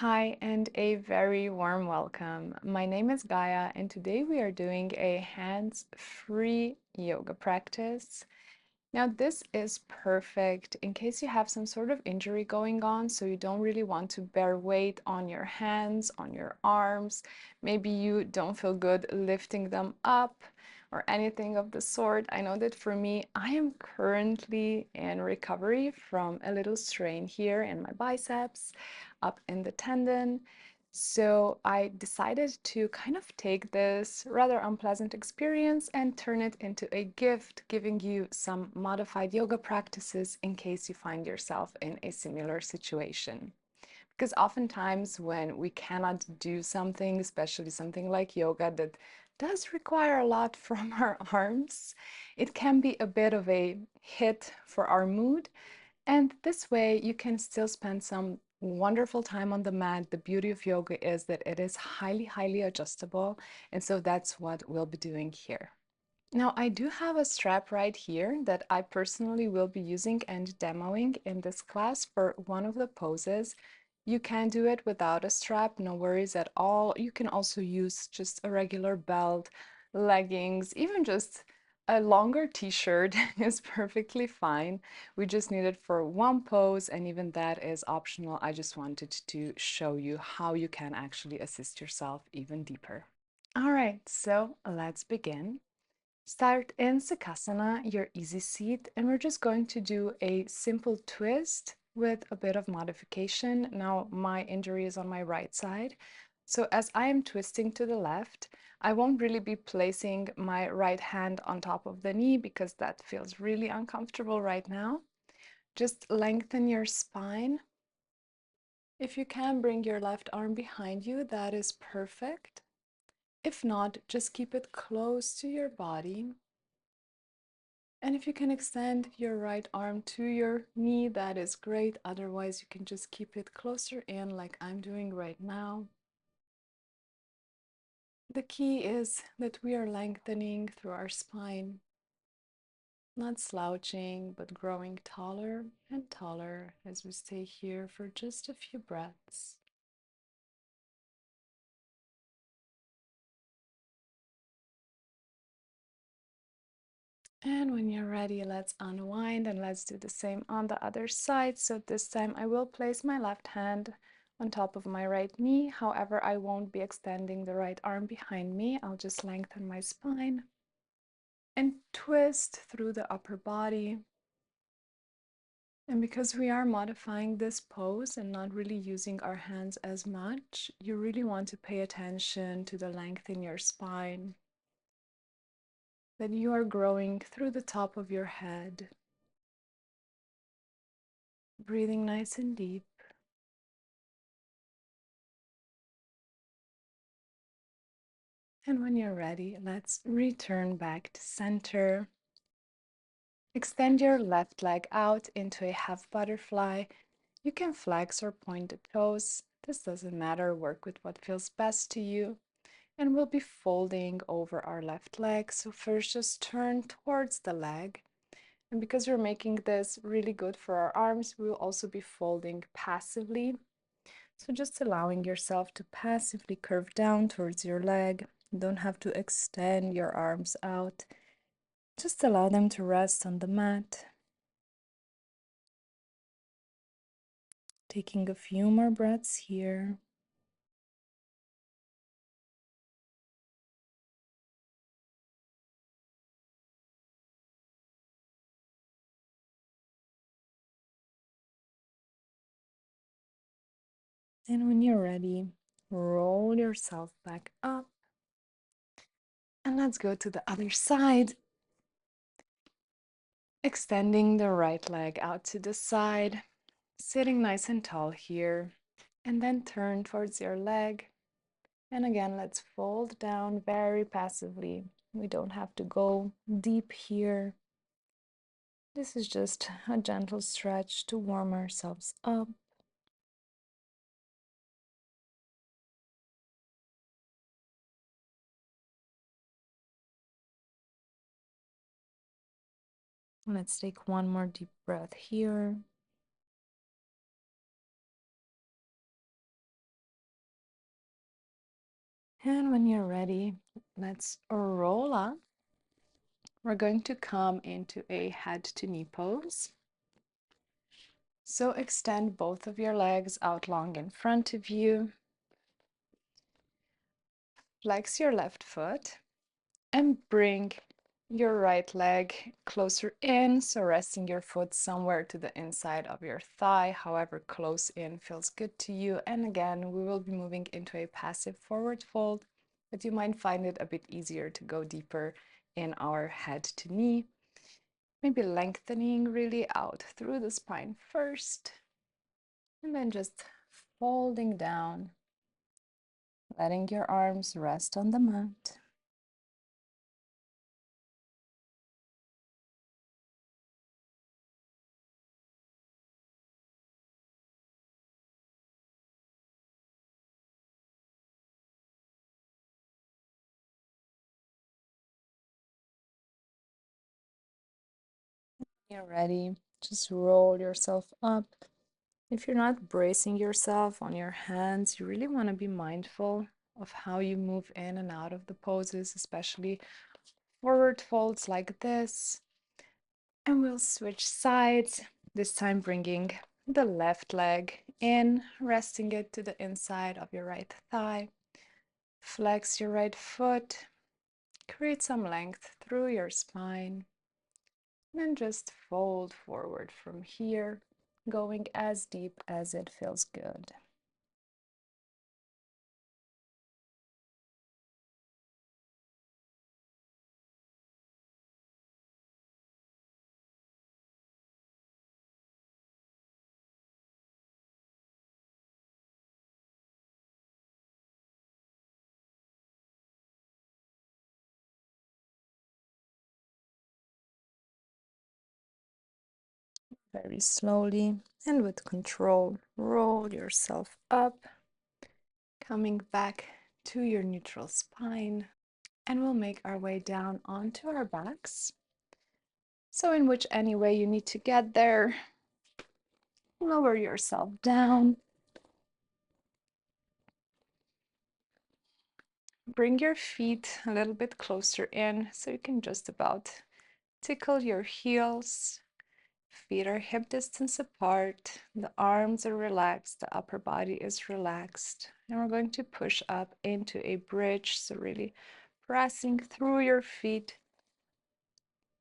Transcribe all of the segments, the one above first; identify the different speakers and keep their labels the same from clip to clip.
Speaker 1: Hi, and a very warm welcome. My name is Gaia, and today we are doing a hands-free yoga practice. Now, this is perfect in case you have some sort of injury going on, so you don't really want to bear weight on your hands, on your arms. Maybe you don't feel good lifting them up or anything of the sort. I know that for me, I am currently in recovery from a little strain here in my biceps, up in the tendon. So I decided to kind of take this rather unpleasant experience and turn it into a gift, giving you some modified yoga practices in case you find yourself in a similar situation. Because oftentimes when we cannot do something, especially something like yoga that does require a lot from our arms, it can be a bit of a hit for our mood. And this way you can still spend some wonderful time on the mat. The beauty of yoga is that it is highly, highly adjustable. And so that's what we'll be doing here. Now, I do have a strap right here that I personally will be using and demoing in this class for one of the poses. You can do it without a strap, no worries at all. You can also use just a regular belt, leggings, even just a longer t-shirt is perfectly fine. We just need it for one pose, and even that is optional. I just wanted to show you how you can actually assist yourself even deeper. All right, so let's begin. Start in Savasana, your easy seat, and we're just going to do a simple twist with a bit of modification. Now, my injury is on my right side, so as I am twisting to the left, I won't really be placing my right hand on top of the knee because that feels really uncomfortable right now. Just lengthen your spine. If you can, bring your left arm behind you, that is perfect. If not, just keep it close to your body. And if you can extend your right arm to your knee, that is great. Otherwise, you can just keep it closer in like I'm doing right now. The key is that we are lengthening through our spine, not slouching, but growing taller and taller as we stay here for just a few breaths. And when you're ready, let's unwind and let's do the same on the other side. So this time I will place my left hand on top of my right knee. However, I won't be extending the right arm behind me. I'll just lengthen my spine and twist through the upper body. And because we are modifying this pose and not really using our hands as much, you really want to pay attention to the length in your spine, that you are growing through the top of your head. Breathing nice and deep. And when you're ready, let's return back to center. Extend your left leg out into a half butterfly. You can flex or point the toes. This doesn't matter. Work with what feels best to you. And we'll be folding over our left leg. So first just turn towards the leg. And because we're making this really good for our arms, we will also be folding passively. So just allowing yourself to passively curve down towards your leg. You don't have to extend your arms out. Just allow them to rest on the mat. Taking a few more breaths here. And when you're ready, roll yourself back up. And let's go to the other side. Extending the right leg out to the side, sitting nice and tall here, and then turn towards your leg. And again, let's fold down very passively. We don't have to go deep here. This is just a gentle stretch to warm ourselves up. Let's take one more deep breath here. And when you're ready, let's roll up. We're going to come into a head to knee pose. So extend both of your legs out long in front of you. Flex your left foot and bring your right leg closer in. So resting your foot somewhere to the inside of your thigh, however close in feels good to you. And again, we will be moving into a passive forward fold, but you might find it a bit easier to go deeper in our head to knee. Maybe lengthening really out through the spine first, and then just folding down, letting your arms rest on the mat. You're ready. Just roll yourself up. If you're not bracing yourself on your hands, you really want to be mindful of how you move in and out of the poses, especially forward folds like this. And we'll switch sides, this time bringing the left leg in, resting it to the inside of your right thigh. Flex your right foot, create some length through your spine, and then just fold forward from here, going as deep as it feels good. Very slowly and with control, roll yourself up, coming back to your neutral spine, and we'll make our way down onto our backs. So in which any way you need to get there, lower yourself down. Bring your feet a little bit closer in so you can just about tickle your heels. Feet are hip distance apart. The arms are relaxed. The upper body is relaxed. And we're going to push up into a bridge. So really pressing through your feet,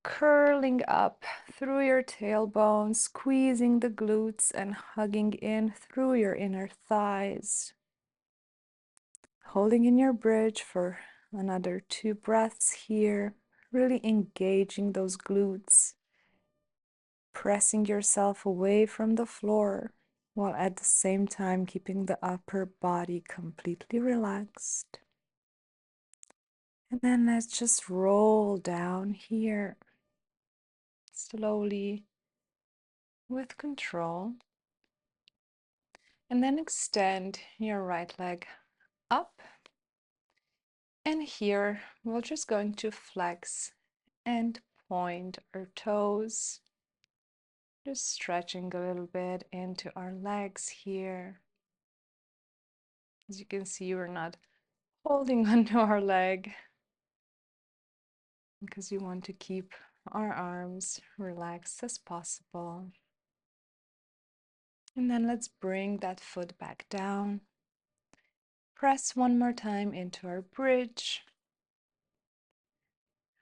Speaker 1: curling up through your tailbone, squeezing the glutes and hugging in through your inner thighs. Holding in your bridge for another 2 breaths here, really engaging those glutes, pressing yourself away from the floor while at the same time keeping the upper body completely relaxed. And then let's just roll down here slowly with control. And then extend your right leg up. And here we're just going to flex and point our toes. Just stretching a little bit into our legs here. As you can see, we're not holding onto our leg because you want to keep our arms relaxed as possible. And then let's bring that foot back down. Press one more time into our bridge.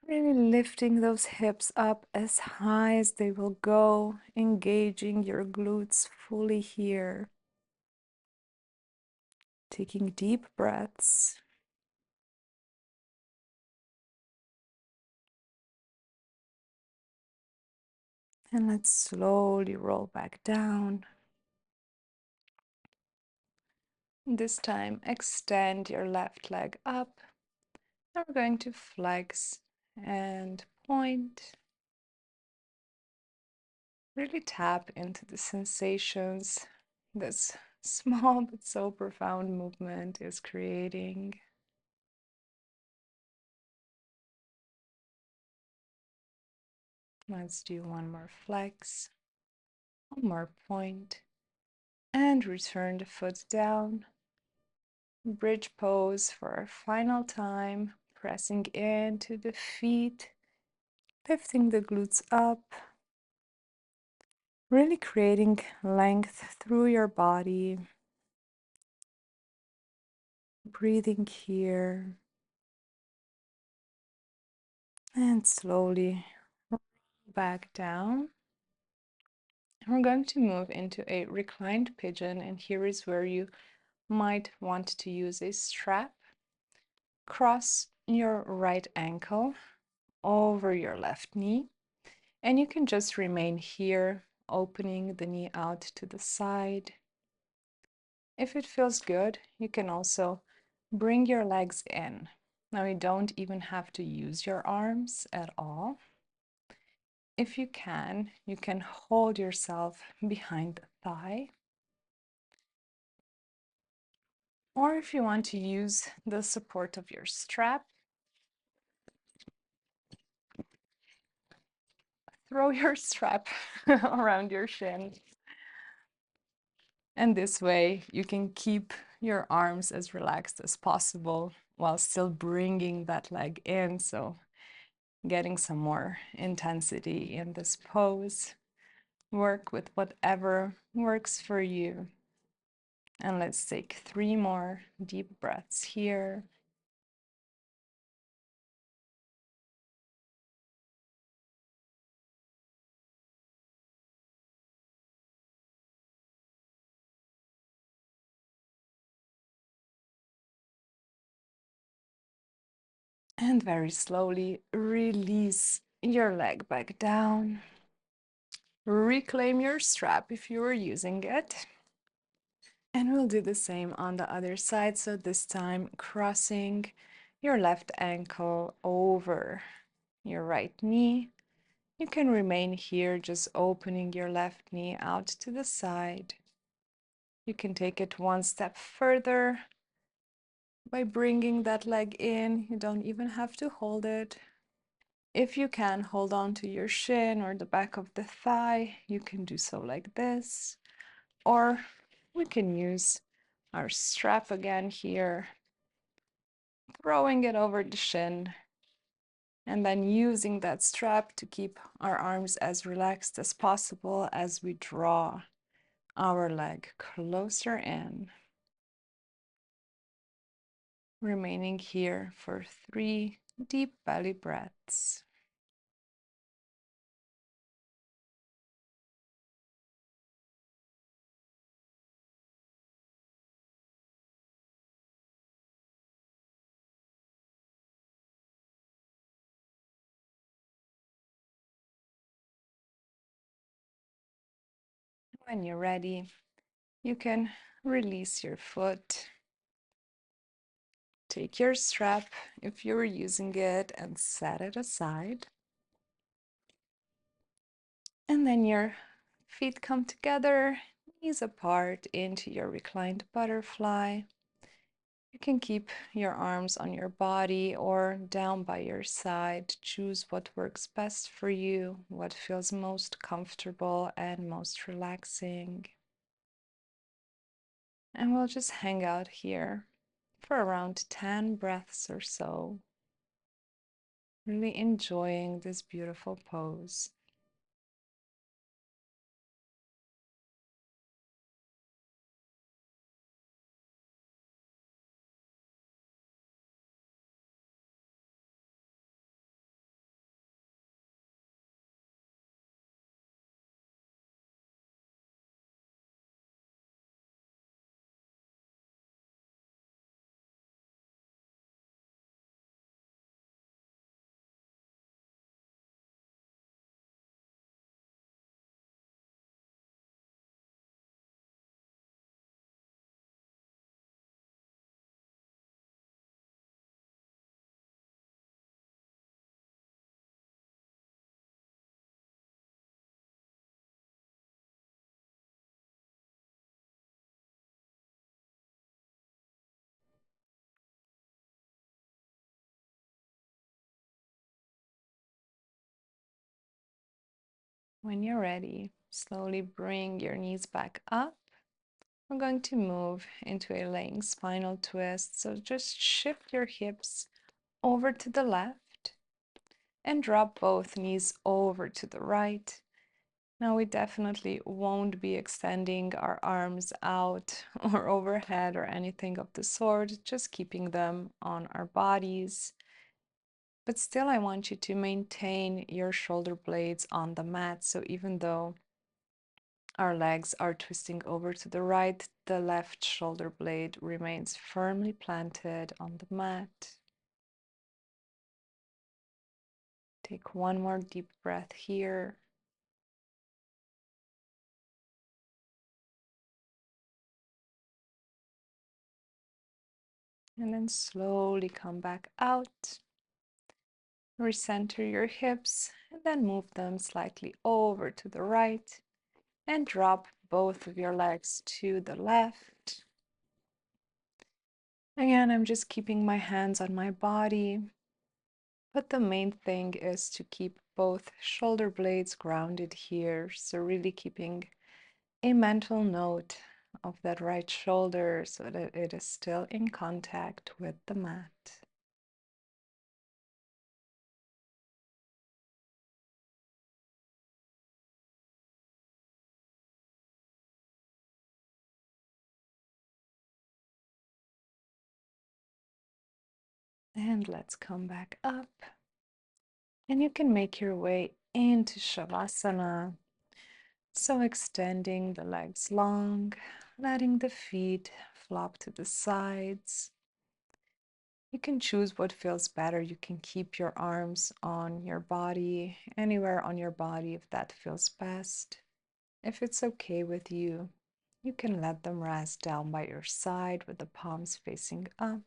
Speaker 1: Really lifting those hips up as high as they will go, engaging your glutes fully here. Taking deep breaths. And let's slowly roll back down. This time, extend your left leg up. Now we're going to flex and point. Really tap into the sensations this small but so profound movement is creating. Let's do one more flex, one more point, and return the foot down. bridge pose for our final time, pressing into the feet, lifting the glutes up, really creating length through your body, breathing here, and slowly back down. We're going to move into a reclined pigeon, and here is where you might want to use a strap. Cross your right ankle over your left knee, and you can just remain here, opening the knee out to the side. If it feels good, you can also bring your legs in. Now, you don't even have to use your arms at all. If you can hold yourself behind the thigh. Or if you want to use the support of your strap, throw your strap around your shin. And this way you can keep your arms as relaxed as possible while still bringing that leg in. So getting some more intensity in this pose. Work with whatever works for you. And let's take 3 more deep breaths here. And very slowly release your leg back down. Reclaim your strap if you were using it. And we'll do the same on the other side. So this time crossing your left ankle over your right knee. You can remain here, just opening your left knee out to the side. You can take it one step further by bringing that leg in. You don't even have to hold it. If you can, hold on to your shin or the back of the thigh. You can do so like this. Or we can use our strap again here, throwing it over the shin, and then using that strap to keep our arms as relaxed as possible as we draw our leg closer in. Remaining here for 3 deep belly breaths. When you're ready, you can release your foot. Take your strap, if you were using it, and set it aside. And then your feet come together, knees apart into your reclined butterfly. You can keep your arms on your body or down by your side. Choose what works best for you, what feels most comfortable and most relaxing. And we'll just hang out here for around 10 breaths or so, really enjoying this beautiful pose. When you're ready, slowly bring your knees back up We're going to move into a laying spinal twist. So just shift your hips over to the left and drop both knees over to the right. Now we definitely won't be extending our arms out or overhead or anything of the sort, just keeping them on our bodies. But still, I want you to maintain your shoulder blades on the mat. So even though our legs are twisting over to the right, the left shoulder blade remains firmly planted on the mat. Take one more deep breath here. And then slowly come back out. Recenter your hips and then move them slightly over to the right and drop both of your legs to the left. Again, I'm just keeping my hands on my body, but the main thing is to keep both shoulder blades grounded here. So really keeping a mental note of that right shoulder so that it is still in contact with the mat. And let's come back up. And you can make your way into Savasana. So extending the legs long, letting the feet flop to the sides. You can choose what feels better. You can keep your arms on your body, anywhere on your body if that feels best. If it's okay with you, you can let them rest down by your side with the palms facing up.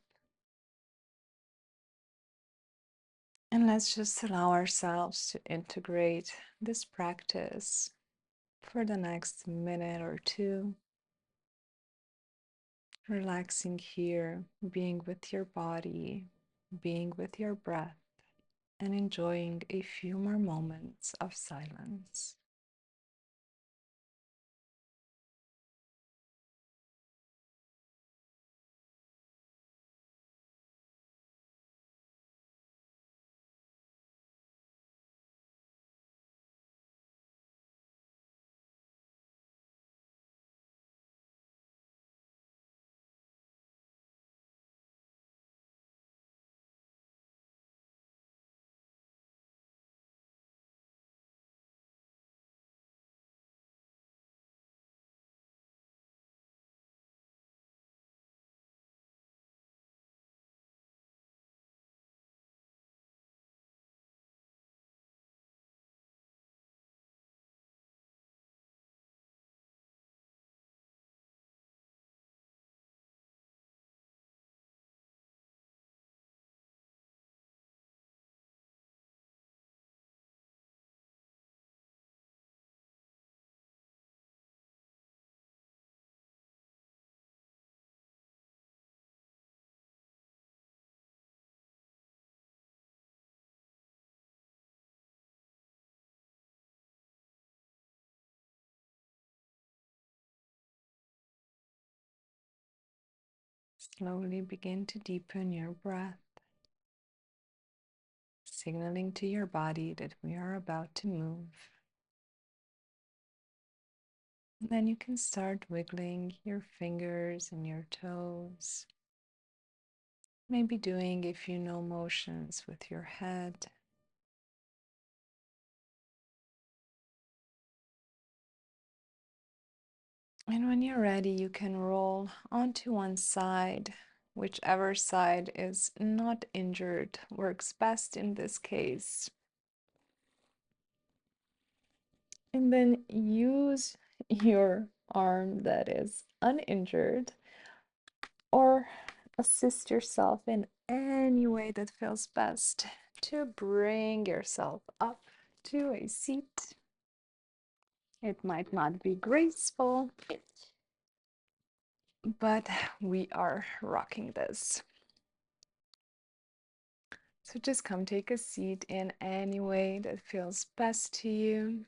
Speaker 1: And let's just allow ourselves to integrate this practice for the next minute or two. Relaxing here, being with your body, being with your breath, and enjoying a few more moments of silence. Slowly begin to deepen your breath, signaling to your body that we are about to move. And then you can start wiggling your fingers and your toes, maybe doing a few no motions with your head. And when you're ready, you can roll onto one side. Whichever side is not injured works best in this case. And then use your arm that is uninjured or assist yourself in any way that feels best to bring yourself up to a seat. It might not be graceful, but we are rocking this. So just come take a seat in any way that feels best to you.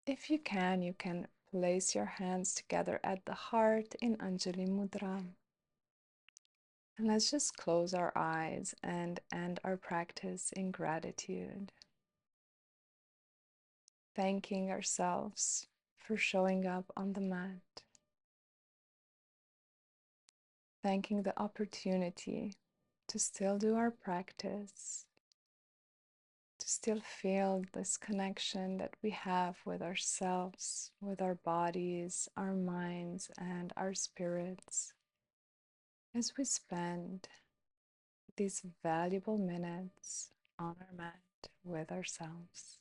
Speaker 1: If you can Place your hands together at the heart in Anjali Mudra. And let's just close our eyes and end our practice in gratitude, thanking ourselves for showing up on the mat, thanking the opportunity to still do our practice, to still feel this connection that we have with ourselves, with our bodies, our minds, and our spirits as we spend these valuable minutes on our mat with ourselves.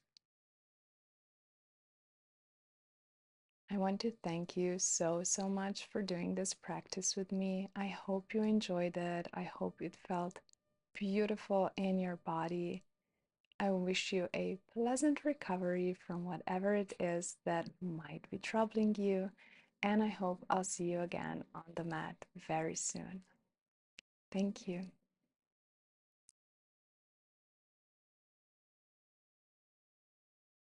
Speaker 1: I want to thank you so much for doing this practice with me. I hope you enjoyed it. I hope it felt beautiful in your body. I wish you a pleasant recovery from whatever it is that might be troubling you, and I hope I'll see you again on the mat very soon. Thank you.